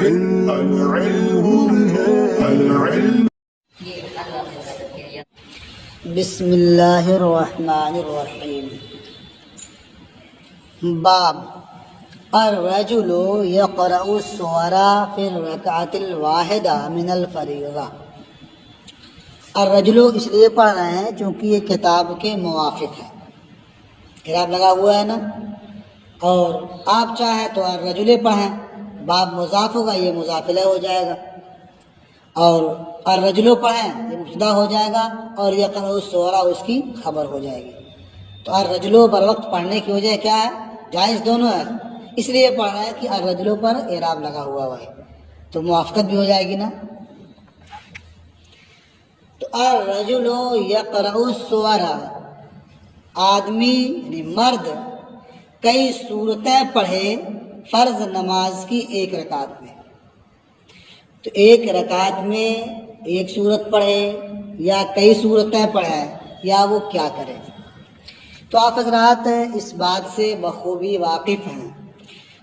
بسم اللہ الرحمن الرحیم۔ باب الرجل یقرأ السور فی الرکعۃ الواحدہ من الفریضہ۔ الرجل اس لیے پڑھ رہے ہیں چونکہ یہ کتاب کے موافق ہے، کتاب لگا ہوا ہے نا، اور آپ چاہیں تو الرجل پڑھیں، باب مضاف ہوگا، یہ مضاف الیہ ہو جائے گا، اور الرجل پڑھیں یہ مبتدا ہو جائے گا، اور یقرأ السور اس کی خبر ہو جائے گی۔ تو الرجل بر وقت پڑھنے کی وجہ کیا ہے؟ جائز دونوں ہے، اس لیے پڑھ رہے ہیں کہ الرجل پر اعراب لگا ہوا ہے تو موافقت بھی ہو جائے گی نا۔ تو الرجل یقرأ السور، آدمی یعنی مرد کئی سورتیں پڑھے فرض نماز کی ایک رکعت میں، تو ایک رکعت میں ایک سورت پڑھے یا کئی صورتیں پڑھے یا وہ کیا کرے۔ تو آپ حضرات اس بات سے بخوبی واقف ہیں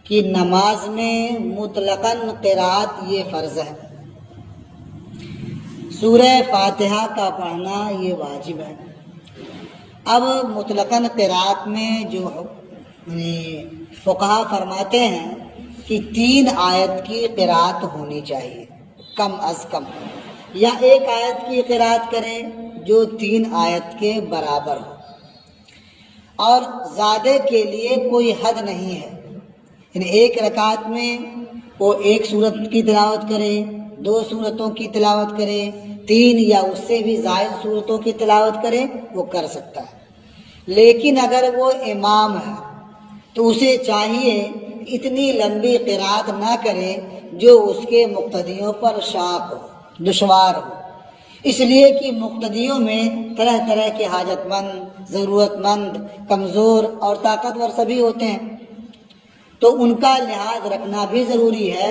کہ نماز میں مطلقاً قرأت یہ فرض ہے، سورہ فاتحہ کا پڑھنا یہ واجب ہے۔ اب مطلقاً قرأت میں جو فقہا فرماتے ہیں کہ 3 آیت کی قرأت ہونی چاہیے کم از کم، یا ایک آیت کی قرأت کرے جو 3 آیت کے برابر ہو، اور زیادہ کے لیے کوئی حد نہیں ہے، یعنی ایک رکعت میں وہ ایک سورت کی تلاوت کرے، 2 سورتوں کی تلاوت کرے، 3 یا اس سے بھی زائد سورتوں کی تلاوت کرے، وہ کر سکتا ہے۔ لیکن اگر وہ امام ہے تو اسے چاہیے اتنی لمبی قرأت نہ کرے جو اس کے مقتدیوں پر شاق ہو، دشوار ہو، اس لیے کہ مقتدیوں میں طرح طرح کے حاجت مند، ضرورت مند، کمزور اور طاقتور سبھی ہوتے ہیں، تو ان کا لحاظ رکھنا بھی ضروری ہے۔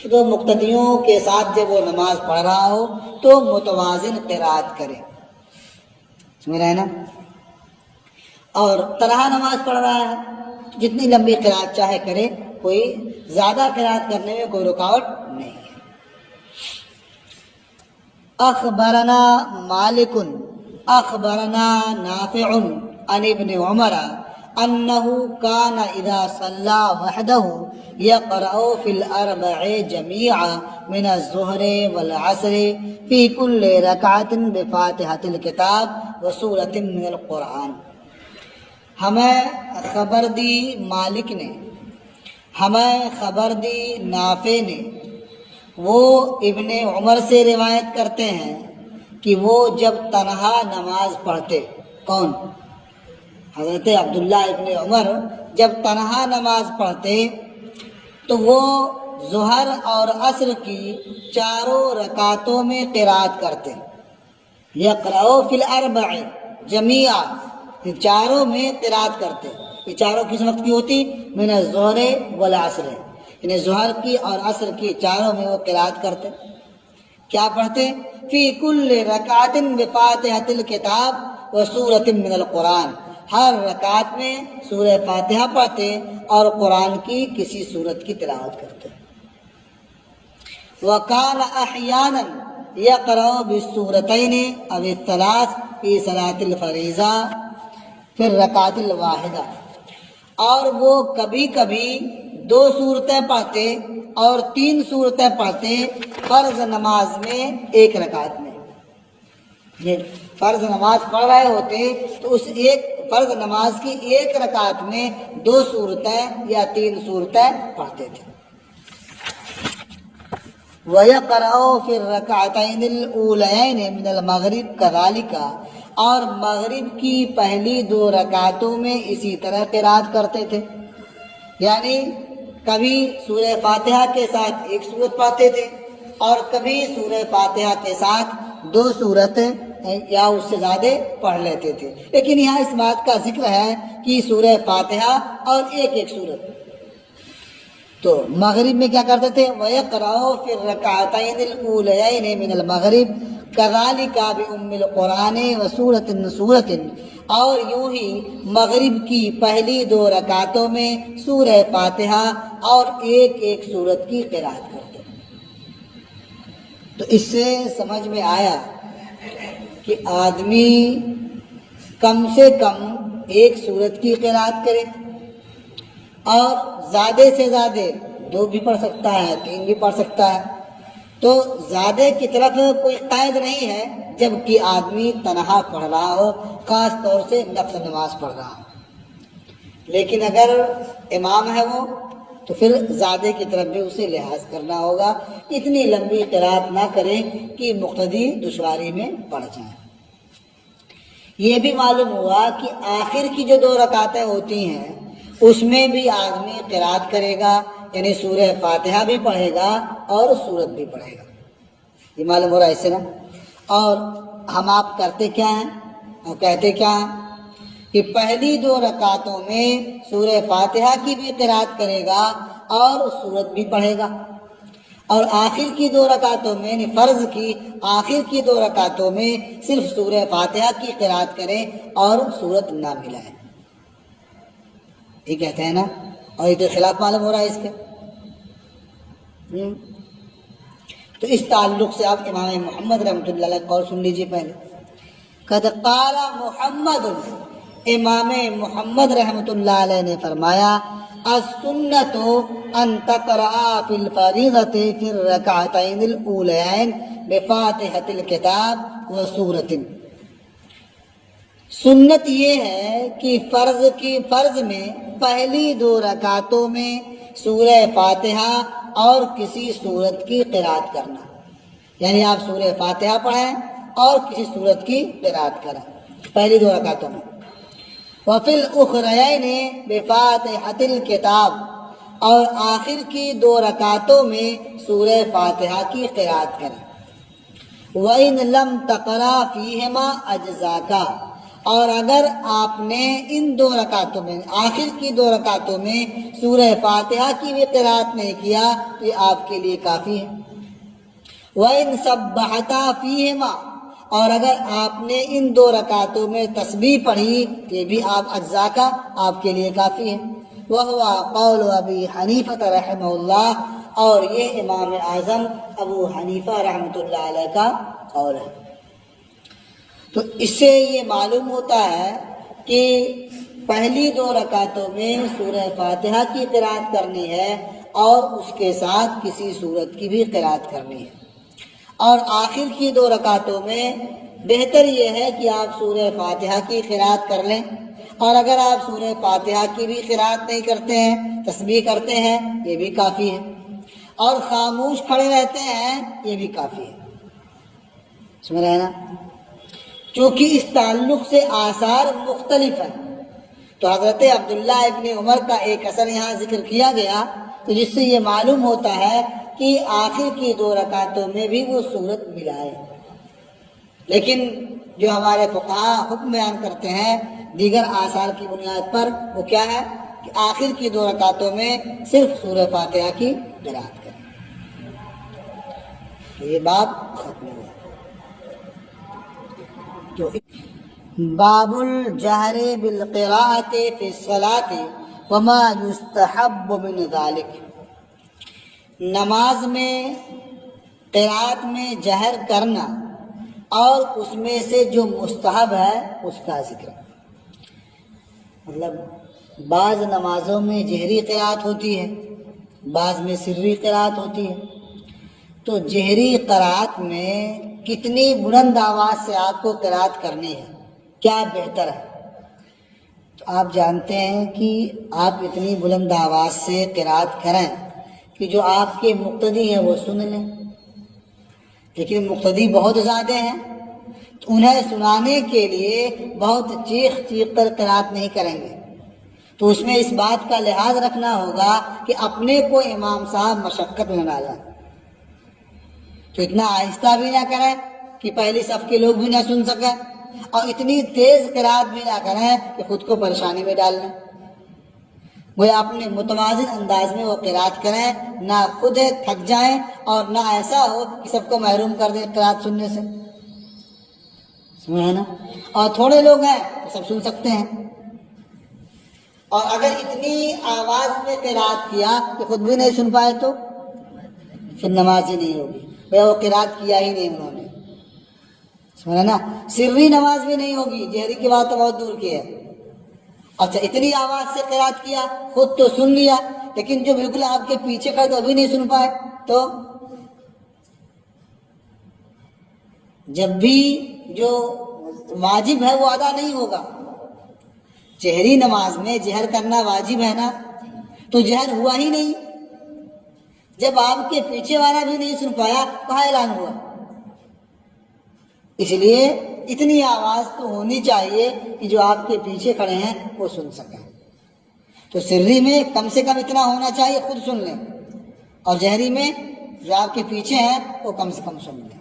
تو مقتدیوں کے ساتھ جب وہ نماز پڑھ رہا ہو تو متوازن قرأت کرے، سمجھ رہے ہیں نا، اور تنہا نماز پڑھ رہا ہے جتنی لمبی قرأت چاہے کرے، کوئی زیادہ قرأت کرنے میں کوئی رکاوٹ نہیں ہے۔ اخبرنا مالک اخبرنا نافع عن ابن عمر انه كان اذا صلى وحده يقرأ في الاربع جميعا من الظهر والعصر في كل ركعة بفاتحة الكتاب وسورة من القرآن۔ ہمیں خبر دی مالک نے، ہمیں خبر دی نافع نے، وہ ابن عمر سے روایت کرتے ہیں کہ وہ جب تنہا نماز پڑھتے، کون؟ حضرت عبداللہ ابن عمر جب تنہا نماز پڑھتے تو وہ ظہر اور عصر کی 4 رکعتوں میں قرأت کرتے، یقرأ فی الاربع جمیعا، چاروں میں قرأت کرتے۔ یہ چاروں کس وقت کی ہوتی؟ من الظہر والعصر، یعنی ظہر کی اور عصر کی چاروں میں وہ قرأت کرتے۔ کیا پڑھتے؟ فی کل رکعت بفاتحۃ الکتاب وسورۃ من القرآن، ہر رکعت میں سورہ فاتحہ پڑھتے اور قرآن کی کسی سورت کی تلاوت کرتے۔ وکان احیانا یقرأ بالسورتین او الثلاث فی صلاۃ الفریضہ فی الرکعۃ الواحدہ، اور وہ کبھی کبھی 2 سورتیں پڑھتے اور 3 سورتیں پڑھتے فرض نماز میں ایک رکعت میں۔ یہ فرض نماز پڑھ رہے ہوتے تو اس ایک فرض نماز کی ایک رکعت میں 2 سورتیں یا 3 سورتیں پڑھتے تھے۔ وَيَقْرَأُ فِي الرَّكْعَتَيْنِ الْأُولَيَيْنِ مِنَ الْمَغْرِبِ كَذَلِكَ، اور مغرب کی پہلی 2 رکعتوں میں اسی طرح قرأت کرتے تھے، یعنی کبھی سورہ فاتحہ کے ساتھ ایک سورت پڑھتے تھے اور کبھی سورہ فاتحہ کے ساتھ 2 سورتیں یا اس سے زیادہ پڑھ لیتے تھے۔ لیکن یہاں اس بات کا ذکر ہے کہ سورہ فاتحہ اور ایک سورت۔ تو مغرب میں کیا کرتے تھے؟ وَيَقْرَأُ فِي الرَّكْعَتَيْنِ الْأُولَيَيْنِ مِنَ الْمَغْرِبِ كَذَلِكَ بِأُمِّ الْقُرْآنِ وَسُورَةٍ، اور یوں ہی مغرب کی پہلی 2 رکعتوں میں سورہ فاتحہ اور ایک ایک سورت کی قرأت کرتے ہیں۔ تو اس سے سمجھ میں آیا کہ آدمی کم سے کم ایک سورت کی قرأت کرے، اور زیادہ سے زیادہ 2 بھی پڑھ سکتا ہے، 3 بھی پڑھ سکتا ہے۔ تو زیادہ کی طرف کوئی قید نہیں ہے جب کہ آدمی تنہا پڑھ رہا ہو، خاص طور سے نفل نماز پڑھ رہا ہو۔ لیکن اگر امام ہے وہ تو پھر زیادہ کی طرف بھی اسے لحاظ کرنا ہوگا، اتنی لمبی قرأت نہ کرے کہ مقتدی دشواری میں پڑ جائیں۔ یہ بھی معلوم ہوا کہ آخر کی جو 2 رکعتیں ہوتی ہیں اس میں بھی آدمی قرأت کرے گا، یعنی سورہ فاتحہ بھی پڑھے گا اور سورت بھی پڑھے گا۔ یہ معلوم ہو رہا ہے اس سے نا؟ اور ہم آپ کرتے کیا ہیں اور کہتے کیا ہیں کہ پہلی 2 رکعتوں میں سورہ فاتحہ کی بھی قرأت کرے گا اور سورت بھی پڑھے گا، اور آخر کی 2 رکعتوں میں، یعنی فرض کی آخر کی 2 رکعتوں میں صرف سورہ فاتحہ کی قرأت کرے اور سورت نہ ملائے۔ یہ کہتے ہیں نا، اور یہ تو خلاف معلوم ہو رہا ہے اس کے۔ تو اس تعلق سے آپ امام محمد رحمۃ اللہ علیہ قول سن لیجیے پہلے۔ قد قال محمد، امام محمد رحمۃ اللہ علیہ نے فرمایا، السنۃ ان تقرأ فی الفریضۃ فی الرکعتین الاولیین بفاتحۃ الکتاب و سورۃ۔ سنت یہ ہے کہ فرض میں پہلی 2 رکعتوں میں سورہ فاتحہ اور کسی سورت کی قرأت کرنا، یعنی آپ سورہ فاتحہ پڑھیں اور کسی سورت کی قرأت کریں پہلی 2 رکعتوں میں۔ وفی الاخرین بفاتحۃ الکتاب، اور آخر کی 2 رکعتوں میں سورہ فاتحہ کی قرأت کریں۔ وَإِن لَمْ تَقْرَأْ فِيهِمَا أَجْزَاكَ، اور اگر آپ نے ان 2 رکعتوں میں، آخر کی 2 رکعتوں میں سورہ فاتحہ کی بھی قرأت نہیں کیا تو یہ آپ کے لیے کافی ہے۔ وَإِن سَبَّحْتَ فِيهِمَا، اور اگر آپ نے ان 2 رکعتوں میں تسبیح پڑھی تو یہ بھی آپ اجزا کا آپ کے لیے کافی ہے۔ وَهُوَ قَوْلُ أَبِي حَنِيفَةَ رَحِمَهُ اللَّهُ، اور یہ امام اعظم ابو حنیفہ رحمۃ اللہ علیہ کا قول ہے۔ تو اس سے یہ معلوم ہوتا ہے کہ پہلی 2 رکعتوں میں سورہ فاتحہ کی قرأت کرنی ہے اور اس کے ساتھ کسی سورت کی بھی قرأت کرنی ہے، اور آخر کی 2 رکعتوں میں بہتر یہ ہے کہ آپ سورہ فاتحہ کی قرأت کر لیں، اور اگر آپ سورہ فاتحہ کی بھی قرأت نہیں کرتے ہیں، تسبیح کرتے ہیں، یہ بھی کافی ہے، اور خاموش کھڑے رہتے ہیں، یہ بھی کافی ہے۔ سمجھ رہے ہیں نا؟ چونکہ اس تعلق سے آثار مختلف ہیں، تو حضرت عبداللہ ابن عمر کا ایک اثر یہاں ذکر کیا گیا، تو جس سے یہ معلوم ہوتا ہے کہ آخر کی 2 رکعتوں میں بھی وہ سورت ملائے۔ لیکن جو ہمارے فقہا حکم بیان کرتے ہیں دیگر آثار کی بنیاد پر، وہ کیا ہے کہ آخر کی 2 رکعتوں میں صرف سورہ فاتحہ کی قرأت کریں۔ تو یہ بات ختم ہوا۔ تو باب الجہر بالقراءۃ فی الصلاۃ وما یستحب من ذلک، نماز میں قراءت میں جہر کرنا اور اس میں سے جو مستحب ہے اس کا ذکر۔ مطلب بعض نمازوں میں جہری قراءت ہوتی ہے، بعض میں سری قراءت ہوتی ہے، تو جہری قراءت میں کتنی بلند آواز سے آپ کو قراءت کرنی ہے، کیا بہتر ہے؟ تو آپ جانتے ہیں کہ آپ اتنی بلند آواز سے قراءت کریں کہ جو آپ کے مقتدی ہیں وہ سن لیں، لیکن مقتدی بہت زیادہ ہیں تو انہیں سنانے کے لیے بہت چیخ چیخ کر قراءت نہیں کریں گے، تو اس میں اس بات کا لحاظ رکھنا ہوگا کہ اپنے کو امام صاحب مشقت میں نہ ڈالیں، تو اتنا آہستہ بھی نہ کریں کہ پہلی صف کے لوگ بھی نہ سن سکیں، اور اتنی تیز قراءت بھی نہ کریں کہ خود کو پریشانی میں ڈال لیں۔ وہ اپنے متوازن انداز میں وہ قراءت کریں، نہ خود تھک جائیں اور نہ ایسا ہو کہ سب کو محروم کر دیں قراءت سننے سے۔ ہے نا. اور تھوڑے لوگ ہیں تو سب سن سکتے ہیں. اور اگر اتنی آواز میں قرات کیا کہ خود بھی نہیں سن پائے تو پھر نماز ہی نہیں ہوگی. وہ قرات کیا ہی نہیں انہوں نے. سمجھا نا. سری نماز بھی نہیں ہوگی، جہری کی بات تو بہت دور کی ہے. اچھا اتنی آواز سے قرات کیا، خود تو سن لیا لیکن جو بالکل آپ کے پیچھے کا تو ابھی نہیں سن پائے، تو جب بھی جو واجب ہے وہ ادا نہیں ہوگا. جہری نماز میں جہر کرنا واجب ہے نا، تو جہر ہوا ہی نہیں. جب آپ کے پیچھے والا بھی نہیں سن پایا کہاں اعلان ہوا؟ اس لیے اتنی آواز تو ہونی چاہیے کہ جو آپ کے پیچھے کھڑے ہیں وہ سن سکیں. تو سری میں کم سے کم اتنا ہونا چاہیے خود سن لیں، اور جہری میں جو آپ کے پیچھے ہیں وہ کم سے کم سن لیں.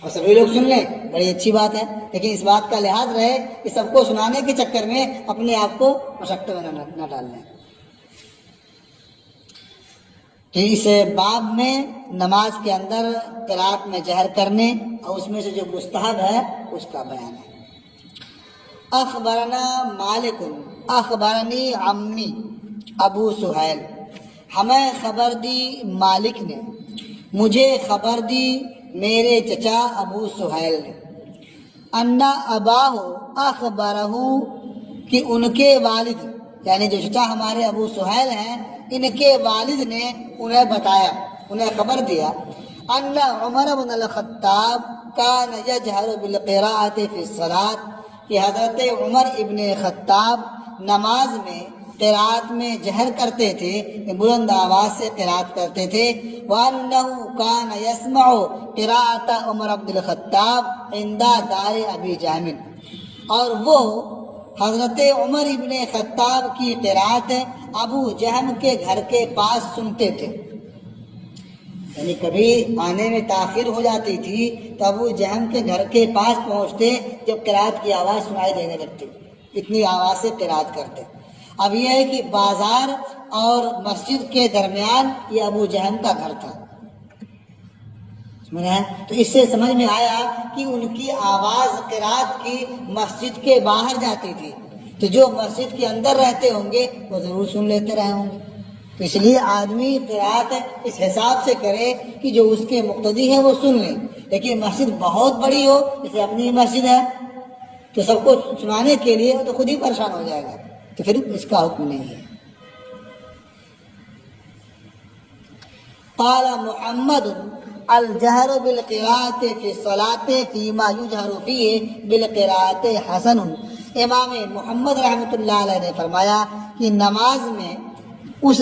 اور سبھی لوگ سن لیں بڑی اچھی بات ہے، لیکن اس بات کا لحاظ رہے کہ سب کو سنانے کے چکر میں اپنے آپ کو مشقت میں نہ ڈال لیں. تو اس باب میں نماز کے اندر قرات میں جہر کرنے اور اس میں سے جو مستحب ہے اس کا بیان ہے. اخبرنا مالک اخبرنی عمی ابو سہیل، ہمیں خبر دی مالک نے، مجھے خبر دی میرے چچا ابو سہیل نے، انا اباہ اخبرہ، کہ ان کے والد یعنی جو چچا ہمارے ابو سہیل ہیں ان کے والد نے انہیں بتایا، انہیں خبر دیا، ان عمر بن الخطاب کان یجہر بالقراءۃ فی الصلاۃ، کہ حضرت عمر ابن خطاب نماز میں قرات میں جہر کرتے تھے، بلند آواز سے قرات کرتے تھے. وَأَنَّهُ كَانَ يَسْمَعُ قِرَاءَةَ عمر بن الخطاب عند دار ابی جہم، اور وہ حضرت عمر ابن خطاب کی قرات ابو جہم کے گھر کے پاس سنتے تھے. یعنی کبھی آنے میں تاخیر ہو جاتی تھی تو ابو جہم کے گھر کے پاس پہنچتے جب قرات کی آواز سنائی دینے لگتی، اتنی آواز سے قرات کرتے. اب یہ ہے کہ بازار اور مسجد کے درمیان یہ ابو جہم کا گھر تھا. تو اس سے سمجھ میں آیا کہ ان کی آواز قرات کی مسجد کے باہر جاتی تھی، تو جو مسجد کے اندر رہتے ہوں گے وہ ضرور سن لیتے رہے ہوں گے. تو اس لیے آدمی قرات اس حساب سے کرے کہ جو اس کے مقتدی ہے وہ سن لیں. لیکن مسجد بہت بڑی ہو، جیسے اپنی مسجد ہے، تو سب کو سنانے کے لیے تو خود ہی پریشان ہو جائے گا، تو پھر اس کا حکم نہیں ہے. قال محمد الجہر بالقراءۃ فی الصلاۃ فیما یجہر فیہ بالقراءۃ حسن، امام محمد رحمۃ اللہ علیہ نے فرمایا کہ نماز میں اس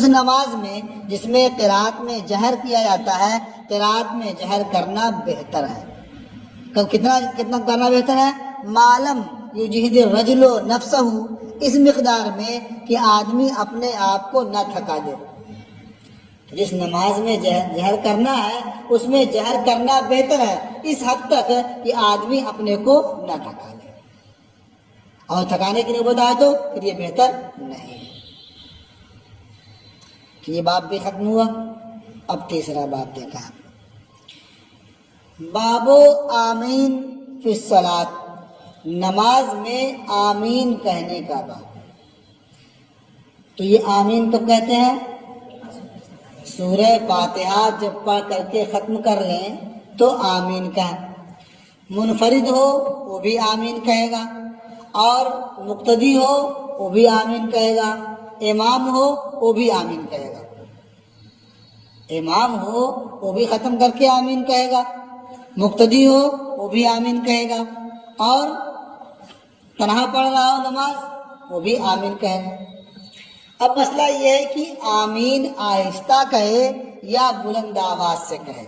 نماز میں جس میں قرات میں جہر کیا جاتا ہے، قرات میں جہر کرنا بہتر ہے. کتنا کرنا بہتر ہے؟ معلوم یجہد الرجل نفسہ، اس مقدار میں کہ آدمی اپنے آپ کو نہ تھکا دے. جس نماز میں جہر کرنا ہے اس میں جہر کرنا بہتر ہے اس حد تک کہ آدمی اپنے کو نہ تھکا دے، اور تھکانے کی نوبت آئے تو پھر یہ بہتر نہیں ہے. یہ باب بھی ختم ہوا. اب تیسرا باب دیکھا، باب آمین فی الصلاۃ، نماز میں آمین کہنے کا باب. تو یہ آمین کب کہتے ہیں؟ سورہ فاتحہ جب پڑھ کر کے ختم کر لیں تو آمین کہیں. منفرد ہو وہ بھی آمین کہے گا، اور مقتدی ہو وہ بھی آمین کہے گا، امام ہو وہ بھی آمین کہے گا. امام ہو وہ بھی ختم کر کے آمین کہے گا، مقتدی ہو وہ بھی آمین کہے گا، اور تنہا پڑھ رہا ہو نماز وہ بھی آمین کہے گا. اب مسئلہ یہ ہے کہ آمین آہستہ کہے یا بلند آواز سے کہے.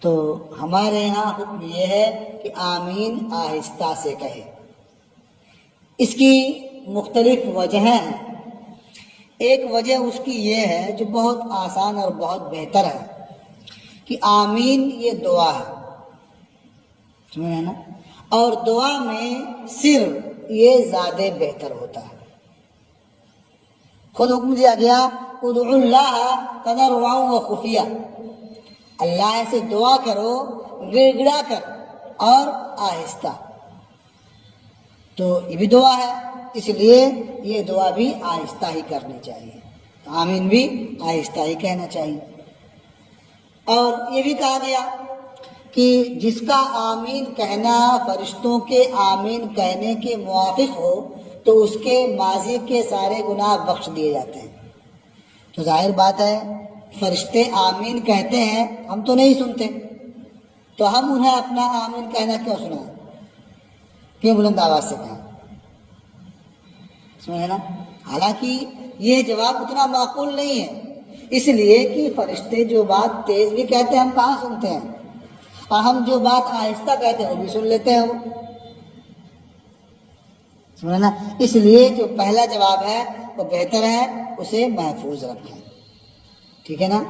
تو ہمارے یہاں حکم یہ ہے کہ آمین آہستہ سے کہے. اس کی مختلف وجہیں ہیں. ایک وجہ اس کی یہ ہے جو بہت آسان اور بہت بہتر ہے کہ آمین یہ دعا ہے، سمجھے نا، اور دعا میں صرف یہ زیادہ بہتر ہوتا ہے. خود حکم دیا گیا ادعوا اللہ تضرعا و خفیہ، اللہ سے دعا کرو گڑ گڑا کر اور آہستہ، تو یہ بھی دعا ہے، اس لیے یہ دعا بھی آہستہ ہی کرنی چاہیے، آمین بھی آہستہ ہی کہنا چاہیے۔ اور یہ بھی کہا گیا کہ جس کا آمین کہنا فرشتوں کے آمین کہنے کے موافق ہو تو اس کے ماضی کے سارے گناہ بخش دیے جاتے ہیں۔ تو ظاہر بات ہے فرشتے آمین کہتے ہیں، ہم تو نہیں سنتے، تو ہم انہیں اپنا آمین کہنا کیوں سنائیں، کیوں بلند آواز سے کہیں، سمجھے نا؟ حالانکہ یہ جواب اتنا معقول نہیں ہے، اس لیے کہ فرشتے جو بات تیز بھی کہتے ہیں ہم کہاں سنتے ہیں، اور ہم جو بات آہستہ کہتے ہیں وہ بھی سن لیتے ہیں، وہ سمجھے نا؟ اس لیے جو پہلا جواب ہے وہ بہتر ہے، اسے محفوظ رکھیں، ٹھیک ہے نا؟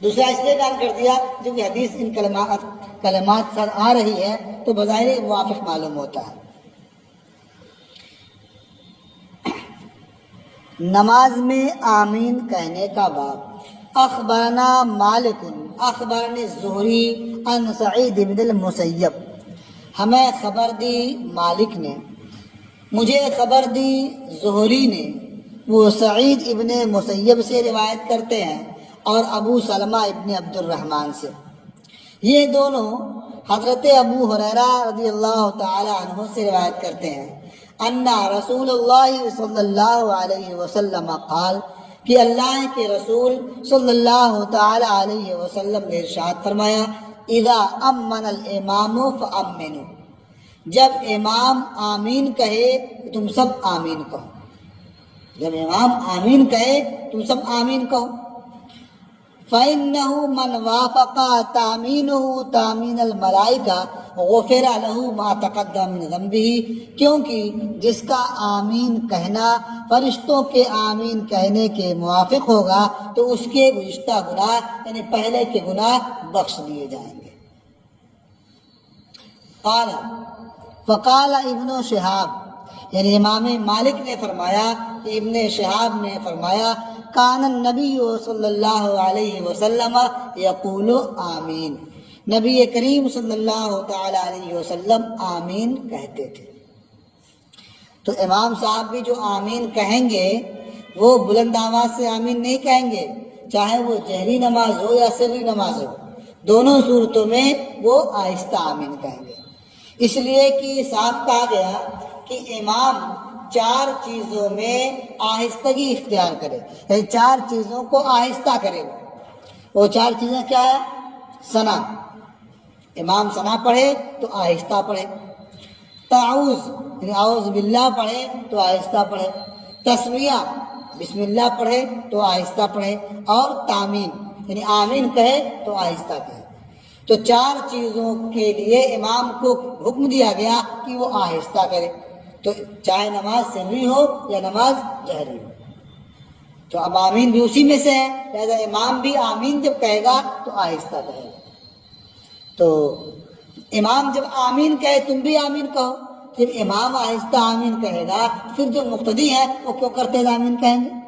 دوسرا اس لیے بیان کر دیا جو کہ حدیث ان کلمات سر آ رہی ہے تو بظاہر موافق معلوم ہوتا ہے۔ نماز میں آمین کہنے کا باب۔ اخبرنا مالک اخبرنی الزہری عن سعید بن المسیب، ہمیں خبر دی مالک نے، مجھے خبر دی زہری نے، وہ سعید ابن مسیب سے روایت کرتے ہیں اور ابو سلمہ ابن عبد الرحمن سے، یہ دونوں حضرت ابو ہریرہ رضی اللہ تعالی عنہ سے روایت کرتے ہیں، ان رسول اللہ صلی اللہ علیہ وسلم قال، کہ اللہ کے رسول صلی اللہ تعالی علیہ وسلم نے ارشاد فرمایا، اذا امن الامام فامنوا، جب امام آمین کہے تو تم سب آمین کہو، جب امام آمین کہے تم سب آمین کہو۔ فَإِنَّهُ مَنْ وَافَقَ تَأْمِينُهُ تَأْمِينَ الْمَلَائِكَةِ غُفِرَ لَهُ مَا تَقَدَّمَ مِنْ ذَنْبِهِ، کیونکہ جس کا آمین کہنا فرشتوں کے آمین کہنے کے موافق ہوگا تو اس کے گزشتہ گناہ یعنی پہلے کے گناہ بخش دیے جائیں گے۔ قال فقال ابن شہاب، یعنی امام مالک نے فرمایا کہ ابن شہاب نے فرمایا، کان النبی صلی اللہ علیہ وسلم یقول آمین، نبی کریم صلی اللہ تعالی علیہ وسلم آمین کہتے تھے۔ تو امام صاحب بھی جو آمین کہیں گے وہ بلند آواز سے آمین نہیں کہیں گے، چاہے وہ جہری نماز ہو یا سری نماز ہو، دونوں صورتوں میں وہ آہستہ آمین کہیں گے، اس لیے کہ صاف کہا گیا کہ امام چار چیزوں میں آہستگی اختیار کرے، یعنی چار چیزوں کو آہستہ کرے۔ وہ چار چیزیں کیا ہے؟ ثنا، امام ثنا پڑھے تو آہستہ پڑھے، تعوذ یعنی اعوذ باللہ پڑھے تو آہستہ پڑھے، تسمیہ بسم اللہ پڑھے تو آہستہ پڑھے، اور تامین یعنی آمین کہے تو آہستہ کہے۔ تو چار چیزوں کے لیے امام کو حکم دیا گیا کہ وہ آہستہ کرے، تو چاہے نماز سری ہو یا نماز جہری ہو، تو اب آمین بھی اسی میں سے ہے، لہذا امام بھی آمین جب کہے گا تو آہستہ کہے گا۔ تو امام جب آمین کہے تم بھی آمین کہو، جب امام آہستہ آمین کہے گا پھر جو مقتدی ہے وہ کیوں کرتے آمین کہیں گے؟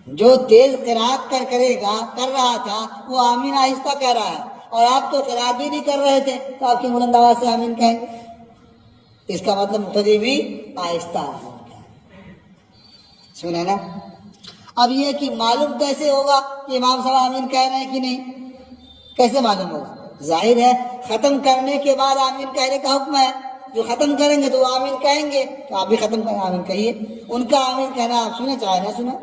جو تیز قرات کر رہا تھا وہ آمین آہستہ کہہ رہا ہے، اور آپ تو قرات بھی نہیں کر رہے تھے تو آپ کی بلند آواز سے آمین کہیں گے، اس کا مطلب مقتدی بھی آہستہ آمین کہیں، سنا نا؟ اب یہ کہ معلوم کیسے ہوگا کہ امام صاحب آمین کہہ رہے ہیں کہ نہیں؟ کیسے معلوم ہوگا؟ ظاہر ہے ختم کرنے کے بعد آمین کہنے کا حکم ہے، جو ختم کریں گے تو وہ آمین کہیں گے، تو آپ بھی ختم کریں آمین کہیے، ان کا آمین کہنا آپ سنیں چاہے نہ سنیں۔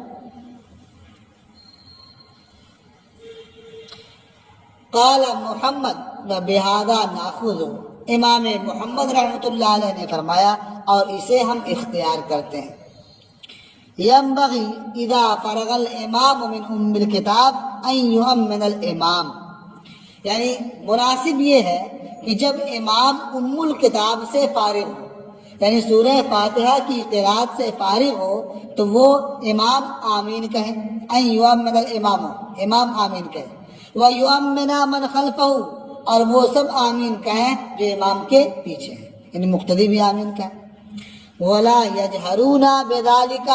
قال محمد وبہذا ناخذ، امام محمد رحمۃ اللہ علیہ نے فرمایا اور اسے ہم اختیار کرتے ہیں۔ ينبغي اذا فرغ الامام من ام الكتاب ان يؤمن الامام، یعنی مناسب یہ ہے کہ جب امام ام الکتاب سے فارغ ہو، یعنی سورہ فاتحہ کی قرات سے فارغ ہو تو وہ امام آمین کہیں، ان یؤمن الامام، امام آمین کہیں، وَيُؤَمِّنَ مَنْ خَلْفَهُ، اور وہ سب آمین کہیں جو امام کے پیچھے ہیں، یعنی مقتدی بھی آمین کہیں۔ وَلَا يَجْهَرُونَ بِذَلِكَ،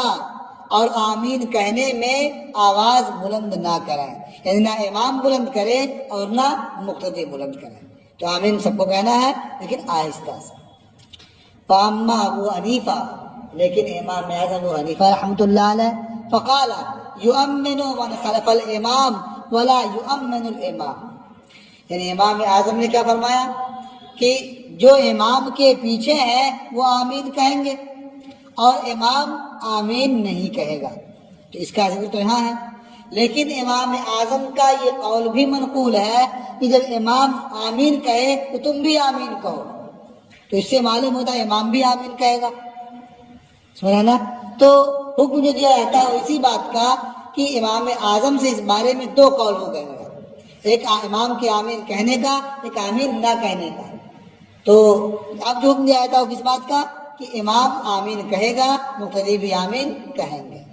اور آمین کہنے میں آواز بلند نہ کریں، یعنی نہ امام بلند کرے اور نہ مقتدی بلند کرے، تو آمین سب کو کہنا ہے لیکن آہستہ سے۔ فاما ابو حنیفہ، لیکن امام اعظم ابو حنیفہ رحمۃ اللہ علیہ، فقال یؤمن من خلف الامام ولا یؤمن الامام، یعنی امام اعظم نے کیا فرمایا کہ جو امام کے پیچھے ہیں وہ آمین کہیں گے اور امام آمین نہیں کہے گا، تو اس کا ذکر تو یہاں ہے۔ لیکن امام اعظم کا یہ قول بھی منقول ہے کہ جب امام آمین کہے تو تم بھی آمین کہو، تو اس سے معلوم ہوتا ہے امام بھی آمین کہے گا، سمجھا نا؟ تو حکم جو دیا جاتا ہے اسی بات کا کہ امام اعظم سے اس بارے میں دو قول ہو گئے ہیں، ایک امام کے آمین کہنے کا، ایک آمین نہ کہنے کا۔ تو اب جو حکم دیا جاتا ہے کس بات کا کہ امام آمین کہے گا، مقتدی بھی آمین کہیں گے،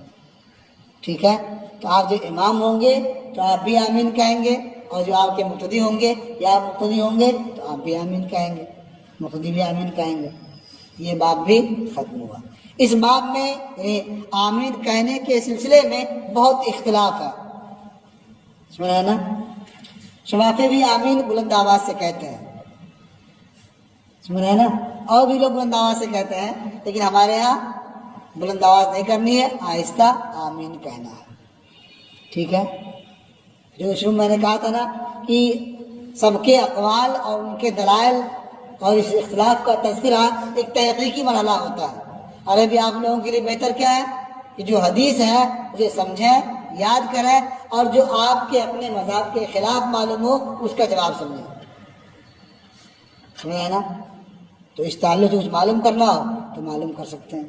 ٹھیک ہے؟ تو آپ جو امام ہوں گے تو آپ بھی آمین کہیں گے، اور جو آپ کے مقتدی ہوں گے یا آپ مقتدی ہوں گے تو آپ بھی آمین کہیں گے، مقتدی بھی آمین کہیں گے۔ یہ باب بھی ختم ہوا۔ اس باب میں آمین کہنے کے سلسلے میں بہت اختلاف ہے، سمجھا نا؟ شفافی بھی آمین بلند آواز سے کہتے ہیں، سمجھا نا؟ اور بھی لوگ بلند آواز سے کہتے ہیں، لیکن ہمارے یہاں بلند آواز نہیں کرنی ہے، آہستہ آمین کہنا ہے، ٹھیک ہے؟ جو شروع میں نے کہا تھا نا کہ سب کے اقوال اور ان کے دلائل اور اس اختلاف کا تذکرہ ایک تحقیقی مرحلہ ہوتا ہے، اور ابھی آپ لوگوں کے لیے بہتر کیا ہے کہ جو حدیث ہے اسے سمجھیں، یاد کریں، اور جو آپ کے اپنے مذہب کے خلاف معلوم ہو اس کا جواب سمجھیں، سمجھا نا؟ تو اس تعلق سے کچھ معلوم کرنا ہو تو معلوم کر سکتے ہیں۔